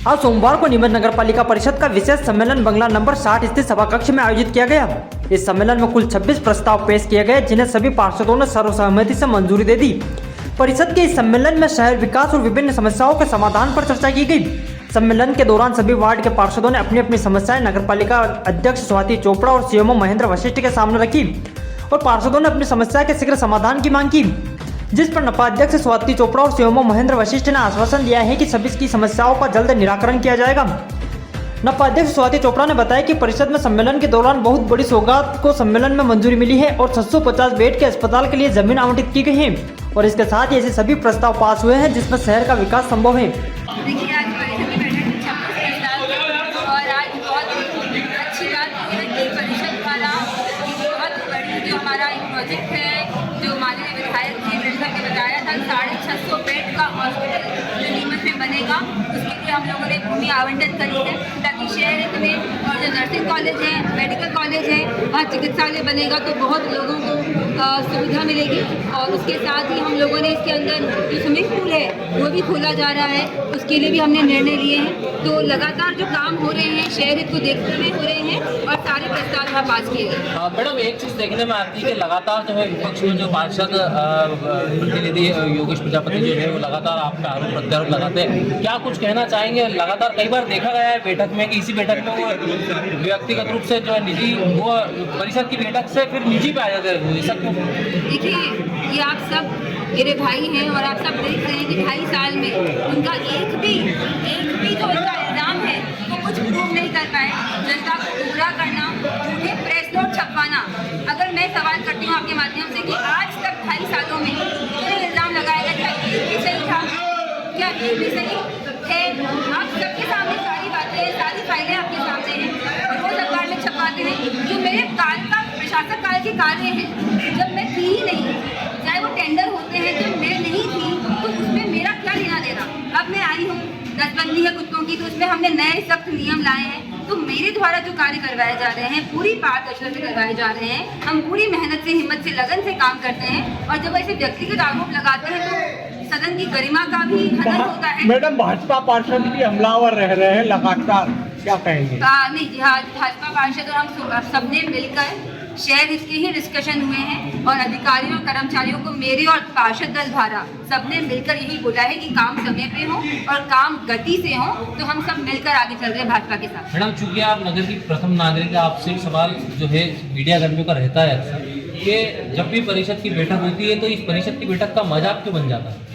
आज सोमवार को नीमच नगर पालिका परिषद का विशेष सम्मेलन बंगला नंबर 60 स्थित सभा कक्ष में आयोजित किया गया। इस सम्मेलन में कुल 26 प्रस्ताव पेश किए गए, जिन्हें सभी पार्षदों ने सर्वसहमति से मंजूरी दे दी। परिषद के इस सम्मेलन में शहर विकास और विभिन्न समस्याओं के समाधान पर चर्चा की गई। सम्मेलन के दौरान सभी वार्ड के पार्षदों ने अपनी अपनी समस्याएं नगर पालिका अध्यक्ष स्वाति चोपड़ा और सीएमओ महेंद्र वशिष्ठ के सामने रखी और पार्षदों ने अपनी समस्या के शीघ्र समाधान की मांग की, जिस पर नपा अध्यक्ष स्वाति चोपड़ा और सीएमओ महेंद्र वशिष्ठ ने आश्वासन दिया है कि सभी की समस्याओं का जल्द निराकरण किया जाएगा। नपा अध्यक्ष स्वाति चोपड़ा ने बताया कि परिषद में सम्मेलन के दौरान बहुत बड़ी सौगात को सम्मेलन में मंजूरी मिली है और 650 बेड के अस्पताल के लिए जमीन आवंटित की गई है और इसके साथ ही ऐसे सभी प्रस्ताव पास हुए हैं जिसमें शहर का विकास संभव है। देखिए, आज परिषद की बैठक में 26 और आज बहुत अच्छी बात है कि परिषद द्वारा एक बहुत बड़ी जो हमारा एक प्रोजेक्ट है, जो माननीय विधायक जी मिलकर के बताया था 650 बेड का हॉस्पिटल जो नीमच में बनेगा, उसके लिए हम लोगों ने भूमि आवंटन करी है ताकि शहर में और जो नर्सिंग कॉलेज है, मेडिकल कॉलेज है, वहाँ चिकित्सालय बनेगा तो बहुत लोगों को सुविधा मिलेगी। और उसके साथ ही हम लोगों ने इसके अंदर जो स्विमिंग पूल है वो भी खोला जा रहा है, उसके लिए भी हमने निर्णय लिए हैं। तो लगातार जो काम हो रहे हैं शहर हित को देखते हुए हो रहे हैं और सारे प्रस्ताव यहाँ पास किए गए। मैडम, एक चीज़ देखने में आती है कि लगातार जो है विपक्ष में जो पार्षद प्रतिनिधि योगेश प्रजापति जो है वो लगातार आप पे आरोप प्रत्यारोप लगाते हैं, क्या कुछ कहना चाहेंगे? लगातार कई बार देखा गया है बैठक में कि इसी बैठक में वो व्यक्तिगत रूप से जो है निजी वो परिषद की बैठक से फिर निजी पे आ जाते हैं, ऐसा क्यों? देखिए, ये आप सब मेरे भाई हैं और आप सब देख रहे हैं कि 2.5 साल में उनका एक भी जो उनका इल्ज़ाम है वो कुछ प्रूव नहीं कर पाए। जनता को पूरा करना, झूठे प्रेस नोट छपवाना। अगर मैं सवाल करती हूँ आपके माध्यम से कि आज तक 2.5 सालों में कितने इल्ज़ाम लगाया गया, क्या एक भी सही था? क्या एक भी सही है? आप सबके सामने सारी बातें, सारी फाइलें आपके सामने हैं, रोज अखबार में छपवाते हैं। जो मेरे काल का प्रशासक काल के कार्य हैं, जब मैं थी ही नहीं, चाहे वो टेंडर होते हैं, जब मैं नहीं थी तो उसमें मेरा क्या लेना देना। अब मैं आई हूँ, नसबंदी है कुत्तों की, तो उसमें हमने नए सख्त नियम लाए हैं। तो मेरे द्वारा जो कार्य करवाए जा रहे हैं पूरी पारदर्शिता से करवाए जा रहे हैं। हम पूरी मेहनत से, हिम्मत से, लगन से काम करते हैं और जब ऐसे व्यक्तिगत आरोप लगाते हैं तो सदन की गरिमा का भी हनन होता है। मैडम, भाजपा पार्षद भी हमलावर रह रहे हैं लगातार, क्या कहेंगे? नहीं जी, हाँ, भाजपा पार्षद और हम सबने मिलकर शहर इसके ही डिस्कशन हुए हैं और अधिकारियों और कर्मचारियों को मेरे और पार्षद दल भारा सबने मिलकर यही बोला है कि काम समय पे हो और काम गति से हो, तो हम सब मिलकर आगे चल रहे हैं भाजपा के साथ। मैडम, चूंकि आप नगर की प्रथम नागरिक, आपसे एक सवाल जो है मीडिया कर्मियों का रहता है अक्सर कि जब भी परिषद की बैठक होती है तो इस परिषद की बैठक का मजाक क्यों बन जाता है?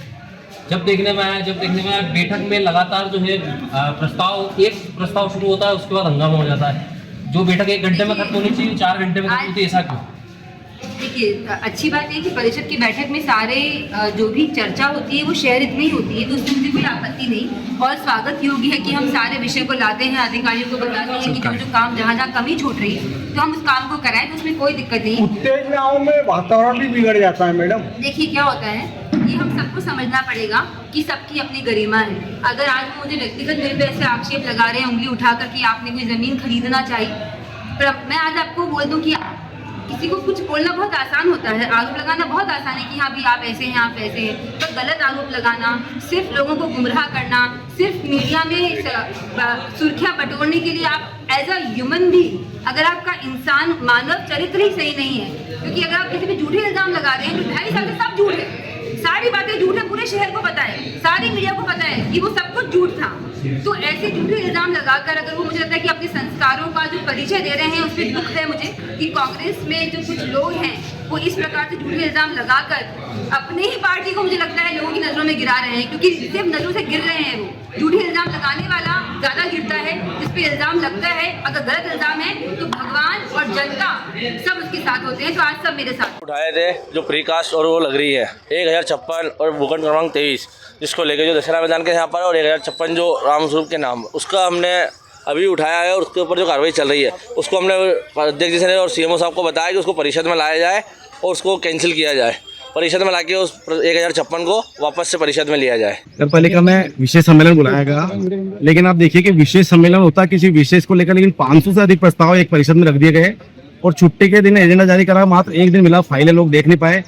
जब देखने में आया बैठक में लगातार जो है एक प्रस्ताव शुरू होता है, उसके बाद हंगामा हो जाता है। जो बैठक 1 घंटे में खत्म होनी चाहिए 4 घंटे में खत्म होती है, ऐसा क्यों? देखिए, अच्छी बात है कि परिषद की बैठक में सारे जो भी चर्चा होती है वो शहर हित में ही होती है, तो उसमें मुझे कोई आपत्ति नहीं और स्वागत योग्य है कि हम सारे विषय को लाते हैं, अधिकारियों को बताते हैं कि जो काम जहाँ कमी छूट रही है तो हम उस काम को कराएं, तो उसमें कोई दिक्कत नहीं। उत्तेजनाओं में वातावरण भी बिगड़ जाता है मैडम। देखिए, क्या होता है, ये हम सबको समझना पड़ेगा कि सबकी अपनी गरिमा है। अगर आज मुझे व्यक्तिगत मेरे पे ऐसे आक्षेप लगा रहे हैं उंगली उठाकर कि आपने कोई ज़मीन खरीदना चाहिए, पर मैं आज आपको बोल दूं कि किसी को कुछ बोलना बहुत आसान होता है, आरोप लगाना बहुत आसान है कि हाँ भी आप ऐसे हैं, आप ऐसे हैं, तो गलत आरोप लगाना, सिर्फ लोगों को गुमराह करना, सिर्फ मीडिया में सुर्खियाँ बटोरने के लिए आप एज अ ह्यूमन भी, अगर आपका इंसान मानव चरित्र ही सही नहीं है, क्योंकि अगर आप किसी पे झूठे इल्ज़ाम लगा रहे हैं तो 2.5 साल से सब झूठ है, सारी बातें झूठ है, पूरे शहर को पता है, सारी मीडिया को पता है कि वो सब कुछ झूठ था। तो ऐसे झूठे इल्ज़ाम लगाकर अगर वो, मुझे लगता है कि अपने संस्कारों का जो परिचय दे रहे हैं उसमें दुख है मुझे कि कांग्रेस में जो कुछ लोग हैं वो इस प्रकार से झूठे इल्ज़ाम लगाकर अपने ही पार्टी को, मुझे लगता है, लोगों की नज़रों में गिरा रहे हैं, क्योंकि सिर्फ नज़रों से गिर रहे हैं। वो झूठे इल्ज़ाम लगाने वाला ज़्यादा गिरता है, जिस पे इल्ज़ाम लगता है, अगर गलत इल्ज़ाम है तो भगवान और जनता सब उसके साथ होते हैं। तो आज सब मेरे साथ उठाए थे जो प्रीकास्ट और वो लग रही है 1056 और भूखंड क्रमांक 23, जिसको लेके जो दशहरा मैदान के यहाँ पर और 1056 जो रामस्वरूप के नाम, उसका हमने अभी उठाया है और उसके ऊपर जो कार्रवाई चल रही है उसको हमने अध्यक्ष जी ने और सीएमओ साहब को बताया कि उसको परिषद में लाया जाए और उसको कैंसिल किया जाए, परिषद में लाके उस 1056 को वापस से परिषद में लिया जाए। नगर पालिका में विशेष सम्मेलन बुलाया गया, लेकिन आप देखिए कि विशेष सम्मेलन होता है किसी विशेष को लेकर, लेकिन 500 से अधिक प्रस्ताव एक परिषद में रख दिए गए और छुट्टी के दिन एजेंडा जारी करा, मात्र 1 दिन मिला, फाइलें लोग देख नहीं पाए।